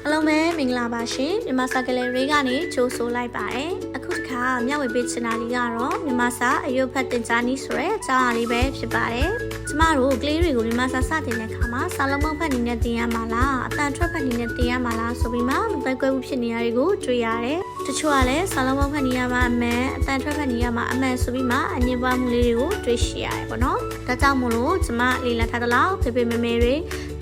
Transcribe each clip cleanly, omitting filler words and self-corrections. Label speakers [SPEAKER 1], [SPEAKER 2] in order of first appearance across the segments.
[SPEAKER 1] အလုံးပဲမင်္ဂလာပါရှင်မြန်မာစာကလေးတွေကနေကြိုဆိုလိုက်ပါတယ်အခုတစ်ခါမျှဝေပေးချင်တာလေးကတော့မြန်မာစာအယုတ်ဖတ်တင်ကြားနည်းဆိုတဲ့အကြောင်းအရာလေးပဲဖြစ်ပါတယ်ကျမတို့ကလေးတွေကိုမြန်မာစာစတင်တဲ့အခါမှာစာလုံးပေါင်းဖတ်နည်းနဲ့သင်ရမှာလားအတန်ထွက်ဖတ်နည်းနဲ့သင်ရမှာလားဆိုပြီးမှမပဲကွဲဘူးဖြစ်နေရတွေကိုတွေ့ရတယ်တချို့ကလည်းစာလုံးပေါင်းဖတ်နည်းရမှာအမှန်အတန်ထွက်ဖတ်နည်းရမှာအမှန်ဆိုပြီးမှအငြင်းပွားမှုလေးတွေကိုတွေ့ရှိရတယ်ပေါ့နော်ဒါကြောင့်မို့လို့ကျမလေ့လာထားသလောက်ဖေဖေမေမေတွေ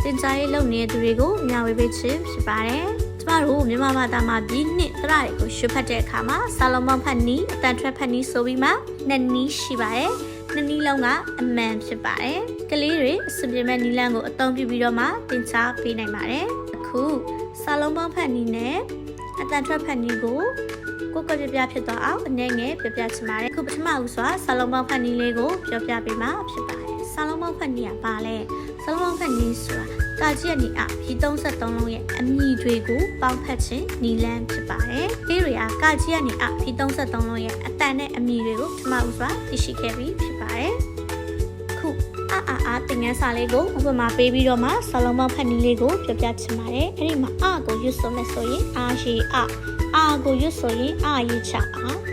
[SPEAKER 1] တင်ကြားရေးလုပ်နေတဲ့သူတွေကိုမျှဝေပေးခြင်းဖြစ်ပါတယ်ကျမတို့မြန်မာဘာသာမှာပြီးနှစ်တရတွေကိုရှုဖတ်တဲ့အခါမှာစာလုံးပေါင်းဖတ်နည်းအတန်ထွက်ဖတ်နည်းဆိုပြီးမှနှစ်နည်းရှိပါတယ်နှစ်နည်းလုံးကအမှန်ဖြစ်ပါတယ်ကလေးတွေအစွန်ပြမဲ့နည်းလမ်းကိုအသုံးပြုပြီးတော့မှသင်ကြားပေးနိုင်ပါတယ်အခုစာလုံးပေါင်းဖတ်နည်းနဲ့အတန်ထွက်ဖတ်နည်းကိုကိုယ်ပြဖြစ်သွားအောင်အနေငယ်ပြချင်ပါတယ်အခုပထမဦးစွာစာလုံးပေါင်းဖတ်နည်းလေးကိုပြောပြပေးမှာဖြစ်ပါတယ်စာလုံးပေါင်းဖတ်နည်းကဘာလဲစာလုံးပေါင်းဖတ်နည်းဆိုတာကာကြီးနီအဒီ33လုံးရဲ့အမည်တွေကိုပေါင်းဖတ်ခြင်းနီလန်းဖြစ်ပါတယ်။ဒီတွေကကာကြီးနီအဒီ33လုံးရဲ့အတန်နဲ့အမည်တွေကိုပထမဦးစွာသိရှိခဲ့ပြီးဖြစ်ပါတယ်။ခုတင်ငန်းစာလေးကိုဥပမာပေးပြီးတော့မှစာလုံးပေါင်းဖတ်နည်းလေးကိုပြောပြချင်ပါတယ်။အဲ့ဒီမှာကိုရွတ်ဆိုမယ်ဆိုရင်ရှိအာကိုရွတ်ဆိုရင်ရေးချ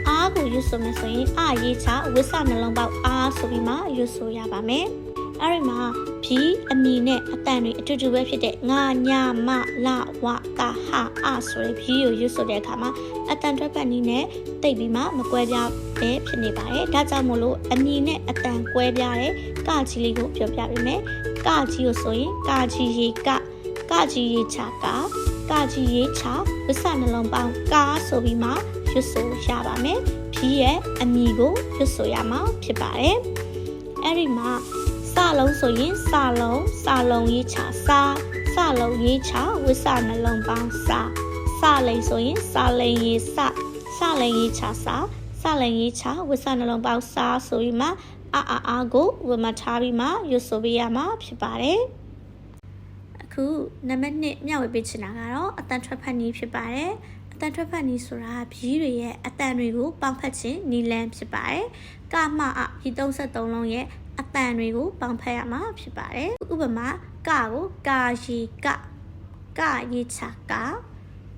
[SPEAKER 1] အာကိုရွတ်ဆိုမယ်ဆိုရင်ရေးချဝိစနှလုံးပေါက်ဆိုပြီးမှရွတ်ဆိုရပါမယ်။အဲ့ဒီမှာဘီအမီနဲ့အတန်တွေအတူတူပဲဖြစ်တဲ့ငါညာမလဝတာဟာဆိုတဲ့ဘီကိုရွတ်ဆိုတဲ့အခါမှာအတန်ထွက်ပတ်နည်းနဲ့တိတ်ပြီးမှမကွဲပြားပဲဖြစ်နေပါတယ်။ဒါကြောင့်မို့လို့အမီနဲ့အတန်ကွဲပြားတဲ့ကကြီးလေးကိုပြောပြပေးမယ်။ကကြီးကိုဆိုရင်ကကြီးရေကကြီးရေချကကြီးရေချဝစနှလုံးပေါင်းဆိုပြီးမှရွတ်ဆိုရပါမယ်။ဘီရဲ့အမီကိုရွတ်ဆိုရမှာဖြစ်ပါတယ်။အဲ့ဒီမှာစာလုံးဆိုရင်စာလုံးရေးချစာလုံးရေးချဝိစနှလုံးပေါင်းစာလိန်ဆိုရင်စာလိန်ရေးစာလိန်ရေးချစာလိန်ရေးချဝိစနှလုံးပေါင်းဆိုပြီးမှကိုဝမထားပြီးမှရွတ်ဆိုပေးရမှာဖြစ်ပါတယ်အခုနံပါတ်1မျှဝေပေးချင်တာကတော့အတန်ထွက်ဖတ်နည်းဖြစ်ပါတယ်အတန်ထွက်ဖတ်နည်းဆိုတာဘီးတွေရဲ့အတန်တွေကိုပေါင်းဖတ်ခြင်းနီလန်းဖြစ်ပါတယ်ကမဒီ33လုံးရဲ့အတန်တွေကိုပေါင်းဖတ်ရမှာဖြစ်ပါတယ်ဥပမာကိုကာရီကရေးချ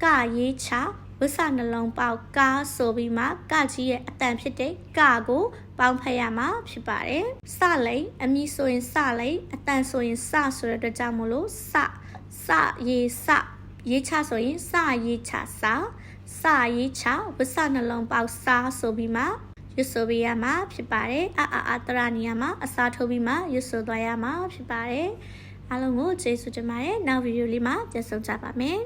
[SPEAKER 1] ကရေးချဝိစနှလုံးပေါက်ဆိုပြီးမှကကြီးရဲ့အတန်ဖြစ်တဲ့ကိုပေါင်းဖတ်ရမှာဖြစ်ပါတယ်စလိန်အမည်ဆိုရင်စလိန်အတန်ဆိုရင်စဆိုတဲ့အတွက်ကြောင့်မို့လို့စရေးချဆိုရင်စရေးချစရေးချဝိစနှလုံးပေါက်ဆိုပြီးမှရွတ်ဆိုပေးရမှာဖြစ်ပါတယ်တရနေရာမှာအစားထိုးပြီးမှရွတ်ဆိုသွားရမှာဖြစ်ပါတယ်အားလုံးကိုကျေးဇူးတင်ပါတယ်နောက်ဗီဒီယိုလေးမှာပြန်ဆုံကြပါမယ်